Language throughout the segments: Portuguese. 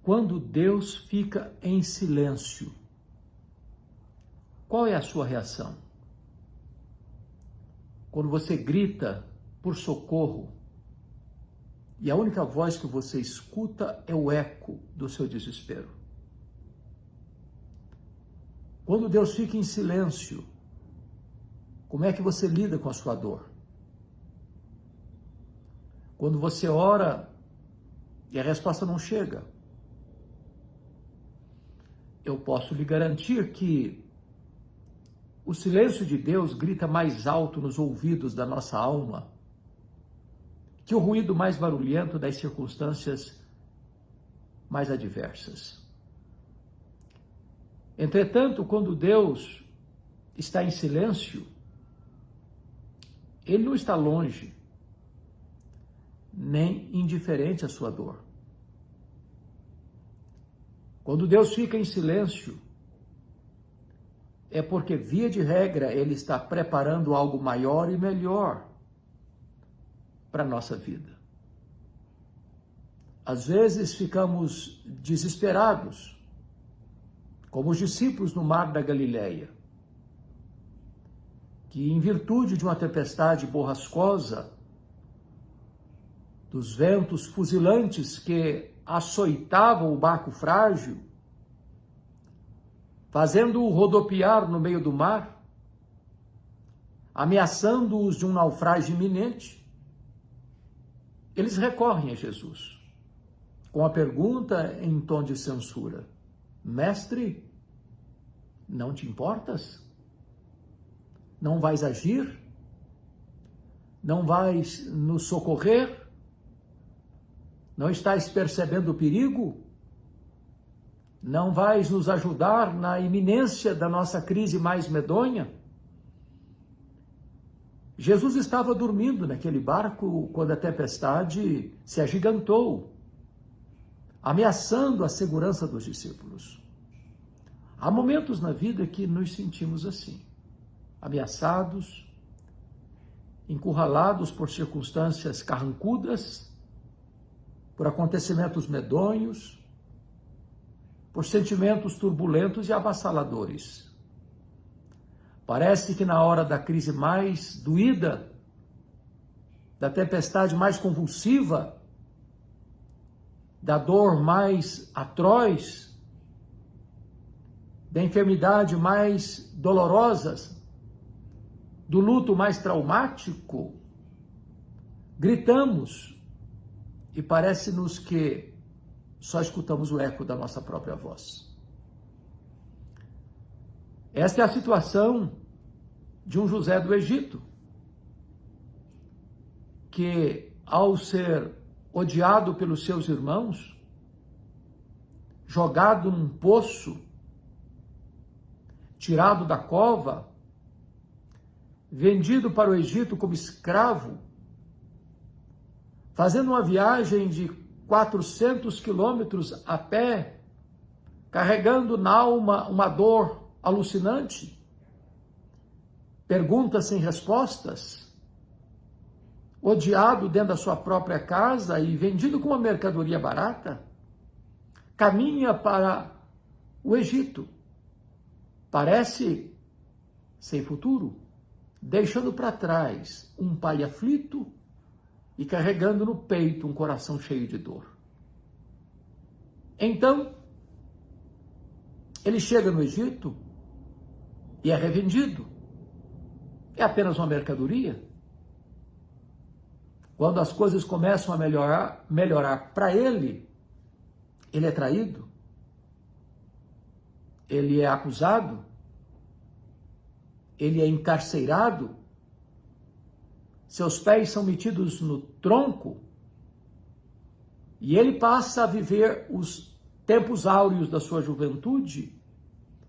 Quando Deus fica em silêncio, qual é a sua reação? Quando você grita por socorro e a única voz que você escuta é o eco do seu desespero. Quando Deus fica em silêncio, como é que você lida com a sua dor? Quando você ora e a resposta não chega, eu posso lhe garantir que o silêncio de Deus grita mais alto nos ouvidos da nossa alma que o ruído mais barulhento das circunstâncias mais adversas. Entretanto, quando Deus está em silêncio, Ele não está longe, nem indiferente à sua dor. Quando Deus fica em silêncio, é porque, via de regra, Ele está preparando algo maior e melhor para a nossa vida. Às vezes ficamos desesperados, como os discípulos no mar da Galileia, que em virtude de uma tempestade borrascosa, dos ventos fuzilantes que açoitavam o barco frágil, fazendo-o rodopiar no meio do mar, ameaçando-os de um naufrágio iminente, eles recorrem a Jesus, com a pergunta em tom de censura: Mestre, não te importas? Não vais agir? Não vais nos socorrer? Não estás percebendo o perigo? Não vais nos ajudar na iminência da nossa crise mais medonha? Jesus estava dormindo naquele barco quando a tempestade se agigantou, ameaçando a segurança dos discípulos. Há momentos na vida que nos sentimos assim, ameaçados, encurralados por circunstâncias carrancudas, por acontecimentos medonhos, por sentimentos turbulentos e avassaladores. Parece que na hora da crise mais doída, da tempestade mais convulsiva, da dor mais atroz, da enfermidade mais dolorosa, do luto mais traumático, gritamos e parece-nos que só escutamos o eco da nossa própria voz. Esta é a situação de um José do Egito, que, ao ser odiado pelos seus irmãos, jogado num poço, tirado da cova, vendido para o Egito como escravo, fazendo uma viagem de 400 quilômetros a pé, carregando na alma uma dor alucinante, perguntas sem respostas, odiado dentro da sua própria casa e vendido como uma mercadoria barata, caminha para o Egito. Parece sem futuro, deixando para trás um pai aflito e carregando no peito um coração cheio de dor. Então, ele chega no Egito e é revendido. É apenas uma mercadoria. Quando as coisas começam a melhorar para ele, ele é traído, ele é acusado, ele é encarcerado, seus pés são metidos no tronco e ele passa a viver os tempos áureos da sua juventude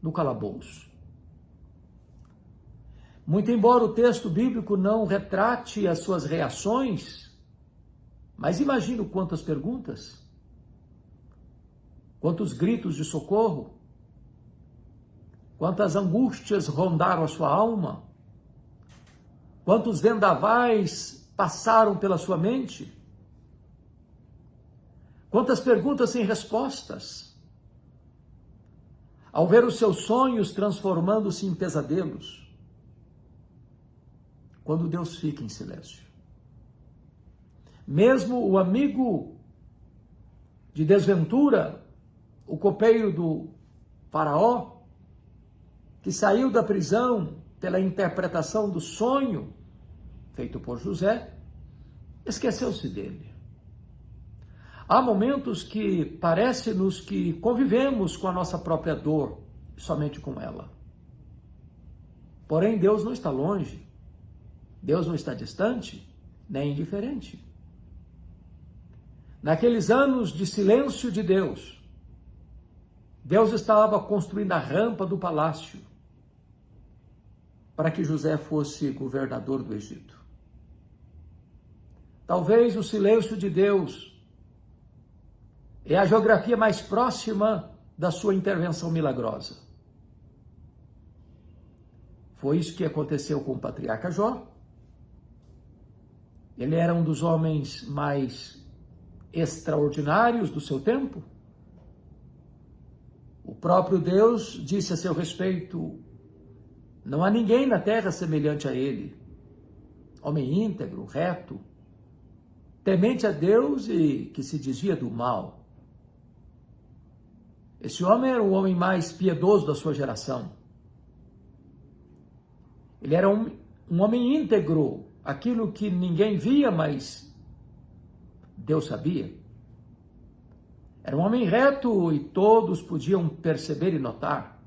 no calabouço. Muito embora o texto bíblico não retrate as suas reações, mas imagino quantas perguntas, quantos gritos de socorro, quantas angústias rondaram a sua alma, quantos vendavais passaram pela sua mente. Quantas perguntas sem respostas. Ao ver os seus sonhos transformando-se em pesadelos. Quando Deus fica em silêncio. Mesmo o amigo de desventura, o copeiro do faraó, que saiu da prisão pela interpretação do sonho feito por José, esqueceu-se dele. Há momentos que parece-nos que convivemos com a nossa própria dor, somente com ela. Porém, Deus não está longe, Deus não está distante, nem indiferente. Naqueles anos de silêncio de Deus, Deus estava construindo a rampa do palácio para que José fosse governador do Egito. Talvez o silêncio de Deus é a geografia mais próxima da sua intervenção milagrosa. Foi isso que aconteceu com o patriarca Jó. Ele era um dos homens mais extraordinários do seu tempo. O próprio Deus disse a seu respeito: não há ninguém na terra semelhante a ele. Homem íntegro, reto, temente a Deus e que se desvia do mal. Esse homem era o homem mais piedoso da sua geração. Ele era um homem íntegro, aquilo que ninguém via, mas Deus sabia. Era um homem reto e todos podiam perceber e notar.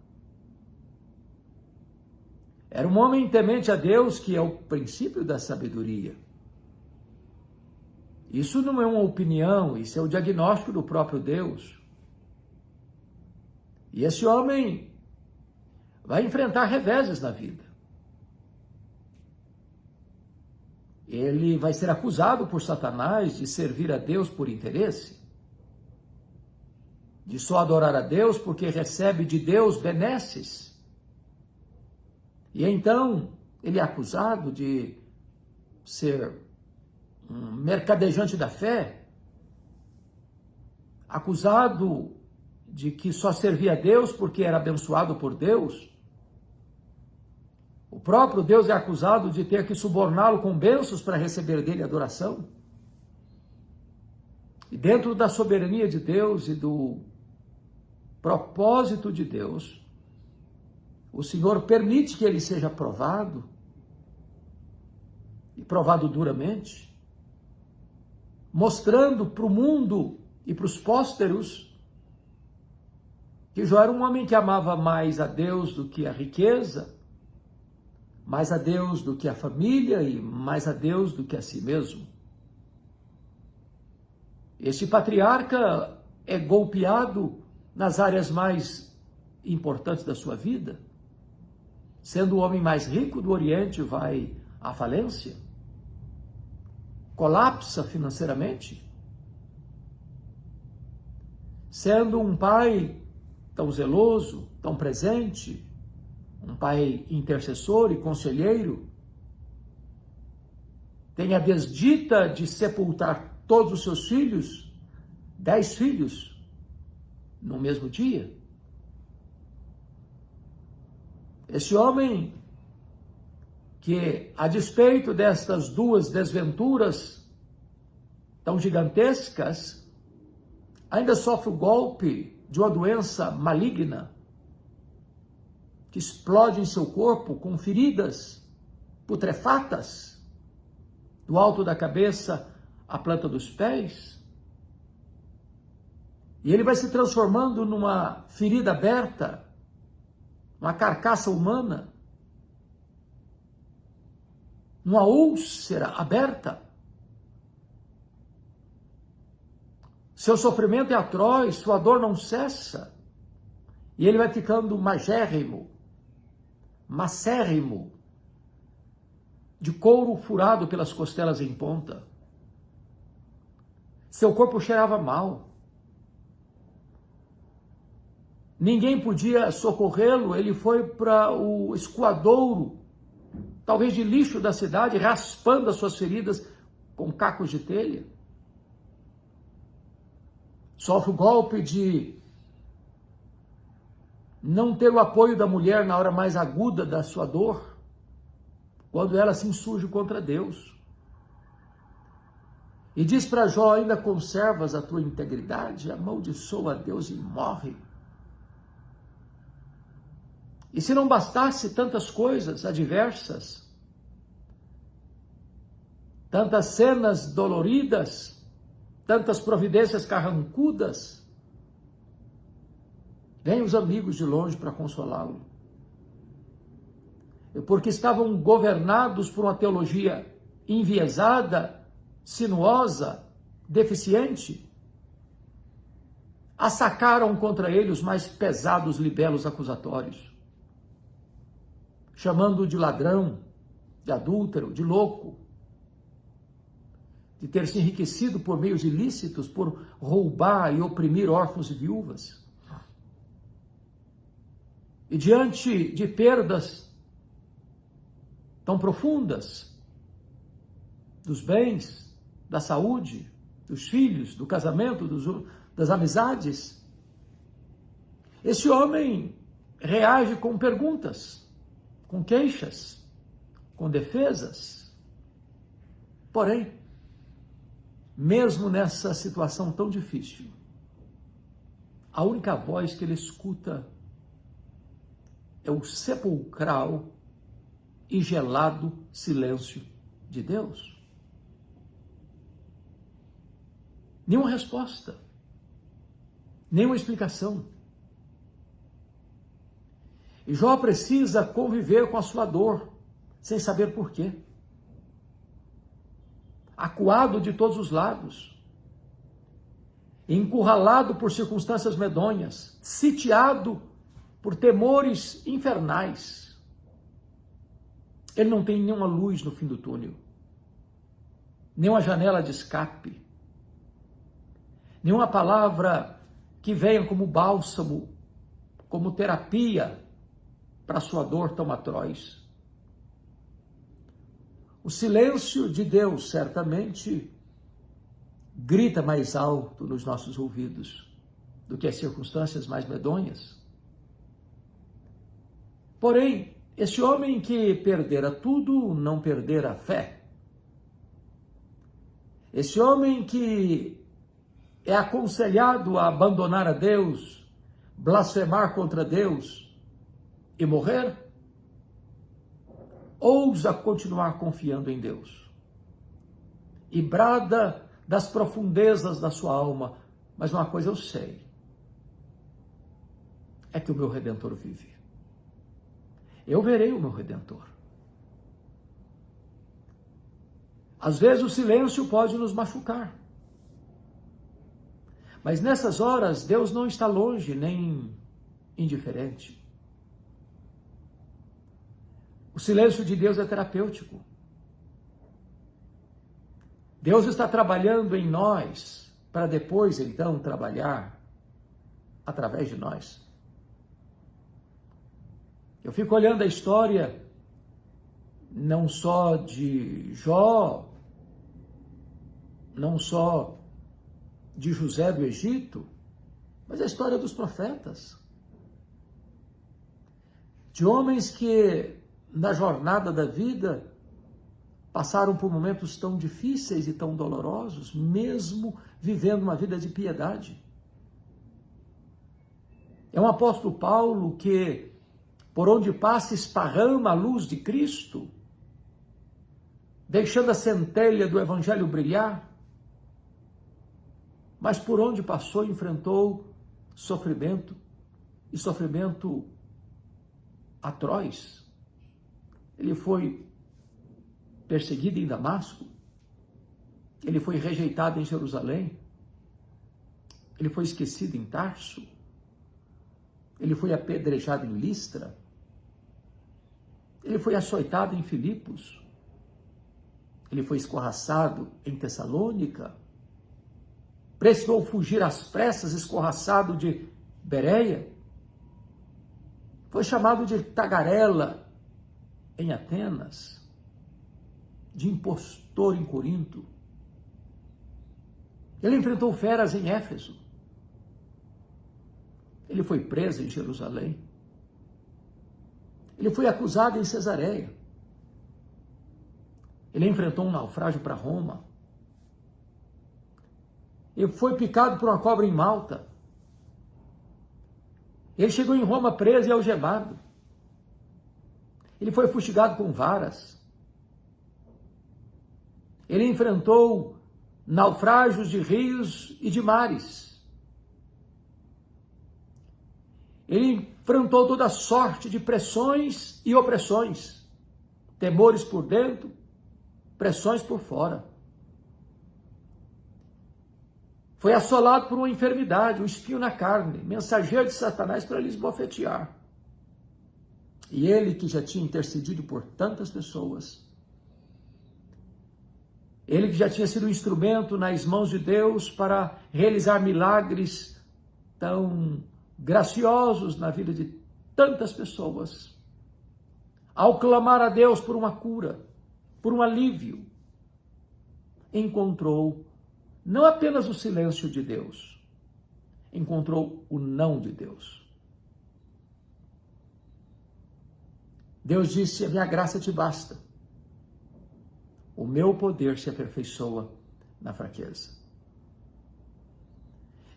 Era um homem temente a Deus, que é o princípio da sabedoria. Isso não é uma opinião, isso é o diagnóstico do próprio Deus. E esse homem vai enfrentar reveses na vida. Ele vai ser acusado por Satanás de servir a Deus por interesse, de só adorar a Deus porque recebe de Deus benesses. E então ele é acusado de ser um mercadejante da fé, acusado de que só servia a Deus porque era abençoado por Deus. O próprio Deus é acusado de ter que suborná-lo com bênçãos para receber dele adoração. E dentro da soberania de Deus e do propósito de Deus, o Senhor permite que ele seja provado, e provado duramente, mostrando para o mundo e para os pósteros que Jó era um homem que amava mais a Deus do que a riqueza, mais a Deus do que a família e mais a Deus do que a si mesmo. Este patriarca é golpeado nas áreas mais importantes da sua vida, sendo o homem mais rico do Oriente, vai à falência, colapsa financeiramente, sendo um pai tão zeloso, tão presente, um pai intercessor e conselheiro, tem a desdita de sepultar todos os seus filhos, 10 filhos, no mesmo dia. Esse homem que, a despeito destas duas desventuras tão gigantescas, ainda sofre o golpe de uma doença maligna que explode em seu corpo com feridas putrefatas do alto da cabeça à planta dos pés. E ele vai se transformando numa ferida aberta, uma carcaça humana, numa úlcera aberta. Seu sofrimento é atroz, sua dor não cessa. E ele vai ficando magérrimo, macérrimo, de couro furado pelas costelas em ponta. Seu corpo cheirava mal. Ninguém podia socorrê-lo, ele foi para o escoadouro, talvez de lixo da cidade, raspando as suas feridas com cacos de telha. sofre o golpe de não ter o apoio da mulher na hora mais aguda da sua dor, quando ela se insurge contra Deus. E diz para Jó: ainda conservas a tua integridade? Amaldiçoa a Deus e morre. E se não bastasse tantas coisas adversas, tantas cenas doloridas, tantas providências carrancudas, vêm os amigos de longe para consolá-lo. Porque estavam governados por uma teologia enviesada, sinuosa, deficiente, assacaram contra ele os mais pesados libelos acusatórios, chamando-o de ladrão, de adúltero, de louco, de ter se enriquecido por meios ilícitos, por roubar e oprimir órfãos e viúvas. E diante de perdas tão profundas, dos bens, da saúde, dos filhos, do casamento, das amizades, esse homem reage com perguntas, com queixas, com defesas. Porém, mesmo nessa situação tão difícil, a única voz que ele escuta é o sepulcral e gelado silêncio de Deus. Nenhuma resposta, nenhuma explicação. E Jó precisa conviver com a sua dor, sem saber por quê. Acuado de todos os lados, encurralado por circunstâncias medonhas, sitiado por temores infernais. Ele não tem nenhuma luz no fim do túnel, nenhuma janela de escape, nenhuma palavra que venha como bálsamo, como terapia para a sua dor tão atroz. O silêncio de Deus certamente grita mais alto nos nossos ouvidos do que as circunstâncias mais medonhas. Porém, esse homem que perdera tudo, não perdera a fé. Esse homem que é aconselhado a abandonar a Deus, blasfemar contra Deus e morrer, ousa continuar confiando em Deus. E brada das profundezas da sua alma: mas uma coisa eu sei, é que o meu Redentor vive. Eu verei o meu Redentor. Às vezes o silêncio pode nos machucar. Mas nessas horas, Deus não está longe nem indiferente. O silêncio de Deus é terapêutico. Deus está trabalhando em nós para depois, então, trabalhar através de nós. Eu fico olhando a história não só de Jó, não só de José do Egito, mas a história dos profetas. De homens que, na jornada da vida, passaram por momentos tão difíceis e tão dolorosos, mesmo vivendo uma vida de piedade. É um apóstolo Paulo que, por onde passa, esparrama a luz de Cristo, deixando a centelha do Evangelho brilhar, mas por onde passou, enfrentou sofrimento, e sofrimento atroz. Ele foi perseguido em Damasco, ele foi rejeitado em Jerusalém, ele foi esquecido em Tarso, ele foi apedrejado em Listra, ele foi açoitado em Filipos, ele foi escorraçado em Tessalônica, precisou fugir às pressas, escorraçado de Bereia, foi chamado de tagarela em Atenas, de impostor em Corinto. Ele enfrentou feras em Éfeso, Ele foi preso em Jerusalém. Ele foi acusado em Cesareia. Ele enfrentou um naufrágio para Roma. Ele foi picado por uma cobra em Malta. Ele chegou em Roma preso e algemado. Ele foi fustigado com varas. Ele enfrentou naufrágios de rios e de mares. Ele enfrentou toda sorte de pressões e opressões, temores por dentro, pressões por fora. Foi assolado por uma enfermidade, um espinho na carne, mensageiro de Satanás para lhe esbofetear. E ele, que já tinha intercedido por tantas pessoas, ele que já tinha sido um instrumento nas mãos de Deus para realizar milagres tão graciosos na vida de tantas pessoas, ao clamar a Deus por uma cura, por um alívio, encontrou não apenas o silêncio de Deus, encontrou o não de Deus. Deus disse: a minha graça te basta. O meu poder se aperfeiçoa na fraqueza.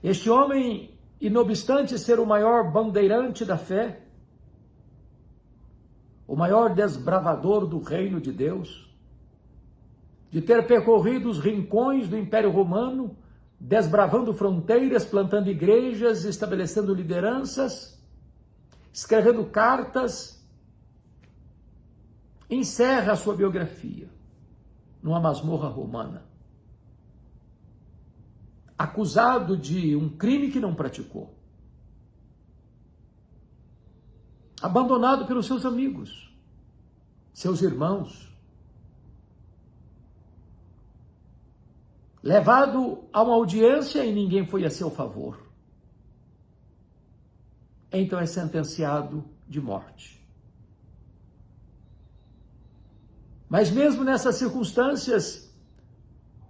Este homem, e não obstante ser o maior bandeirante da fé, o maior desbravador do reino de Deus, de ter percorrido os rincões do Império Romano, desbravando fronteiras, plantando igrejas, estabelecendo lideranças, escrevendo cartas, encerra a sua biografia numa masmorra romana, acusado de um crime que não praticou, abandonado pelos seus amigos, seus irmãos, levado a uma audiência e ninguém foi a seu favor. Então é sentenciado de morte. Mas mesmo nessas circunstâncias,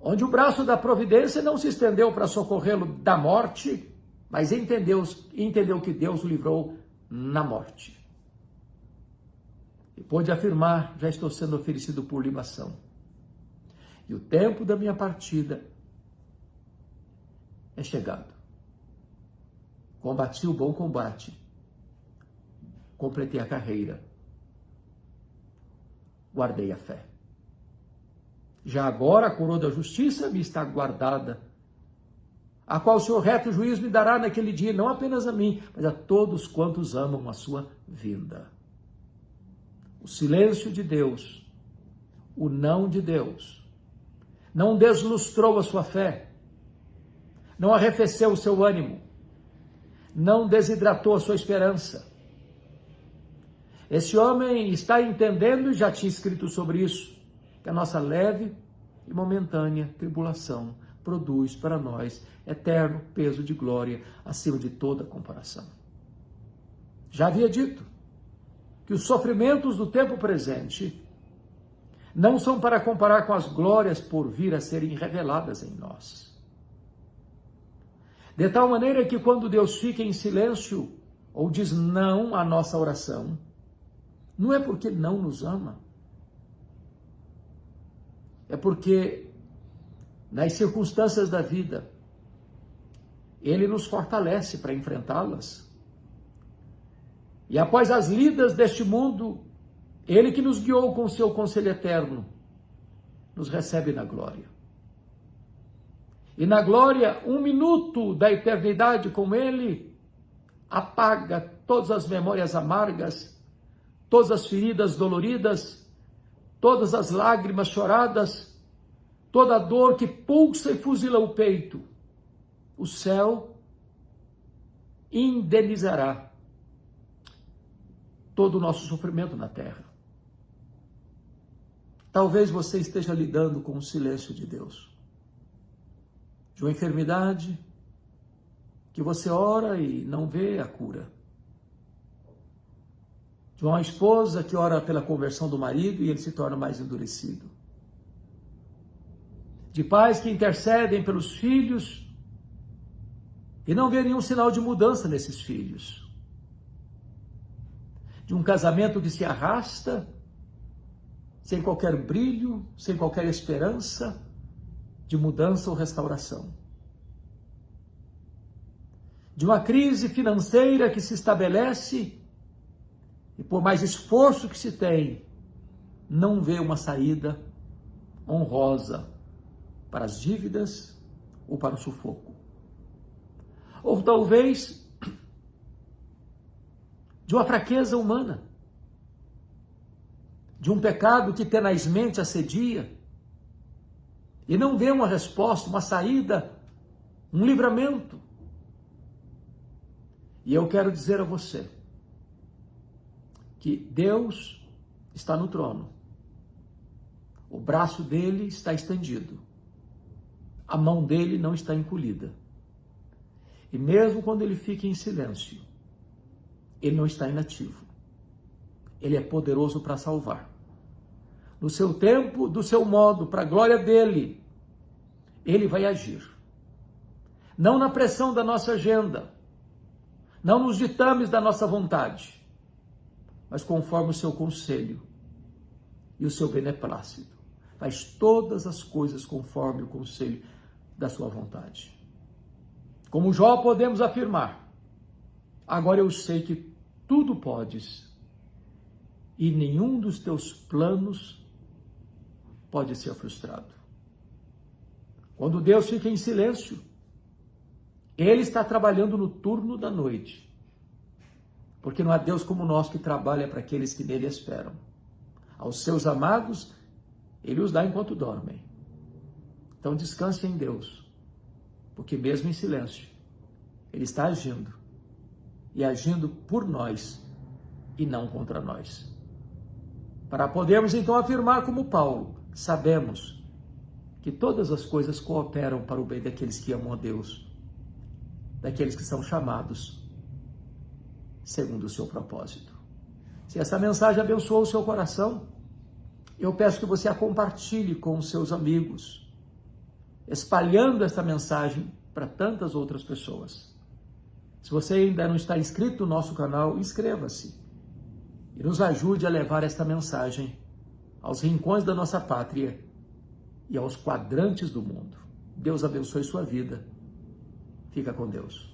onde o braço da providência não se estendeu para socorrê-lo da morte, mas entendeu que Deus o livrou na morte. E pôde afirmar: já estou sendo oferecido por libação. E o tempo da minha partida é chegado. Combati o bom combate, completei a carreira, guardei a fé. Já agora a coroa da justiça me está guardada, a qual o Senhor reto juiz me dará naquele dia, não apenas a mim, mas a todos quantos amam a sua vinda. O silêncio de Deus, o não de Deus, não deslustrou a sua fé, não arrefeceu o seu ânimo, não desidratou a sua esperança. Esse homem está entendendo, e já tinha escrito sobre isso, que a nossa leve e momentânea tribulação produz para nós eterno peso de glória acima de toda comparação. Já havia dito que os sofrimentos do tempo presente não são para comparar com as glórias por vir a serem reveladas em nós. De tal maneira que quando Deus fica em silêncio ou diz não à nossa oração, não é porque não nos ama, é porque nas circunstâncias da vida Ele nos fortalece para enfrentá-las. E após as lidas deste mundo, Ele que nos guiou com o seu conselho eterno, nos recebe na glória. E na glória, 1 minuto da eternidade com Ele apaga todas as memórias amargas, todas as feridas doloridas, todas as lágrimas choradas, toda a dor que pulsa e fuzila o peito. O céu indenizará todo o nosso sofrimento na terra. Talvez você esteja lidando com o silêncio de Deus, de uma enfermidade que você ora e não vê a cura, de uma esposa que ora pela conversão do marido e ele se torna mais endurecido, de pais que intercedem pelos filhos E não vê nenhum sinal de mudança nesses filhos. De um casamento que se arrasta, sem qualquer brilho, sem qualquer esperança de mudança ou restauração. De uma crise financeira que se estabelece e por mais esforço que se tem, não vê uma saída honrosa para as dívidas ou para o sufoco. Ou talvez de uma fraqueza humana, de um pecado que tenazmente assedia e não vê uma resposta, uma saída, um livramento. E eu quero dizer a você que Deus está no trono. O braço dele está estendido. A mão dele não está encolhida. E mesmo quando ele fica em silêncio, ele não está inativo. Ele é poderoso para salvar. No seu tempo, do seu modo, para a glória dele, ele vai agir. Não na pressão da nossa agenda, não nos ditames da nossa vontade, mas conforme o seu conselho e o seu beneplácito. Faz todas as coisas conforme o conselho da sua vontade. Como Jó podemos afirmar, agora eu sei que tudo podes e nenhum dos teus planos pode ser frustrado. Quando Deus fica em silêncio, Ele está trabalhando no turno da noite, porque não há Deus como nós que trabalha para aqueles que nele esperam. Aos seus amados, Ele os dá enquanto dormem. Então descanse em Deus, porque mesmo em silêncio, Ele está agindo, e agindo por nós e não contra nós. Para podermos então afirmar como Paulo, sabemos que todas as coisas cooperam para o bem daqueles que amam a Deus, daqueles que são chamados segundo o seu propósito. Se essa mensagem abençoou o seu coração, eu peço que você a compartilhe com os seus amigos, espalhando esta mensagem para tantas outras pessoas. Se você ainda não está inscrito no nosso canal, inscreva-se e nos ajude a levar esta mensagem aos rincões da nossa pátria e aos quadrantes do mundo. Deus abençoe sua vida. Fica com Deus.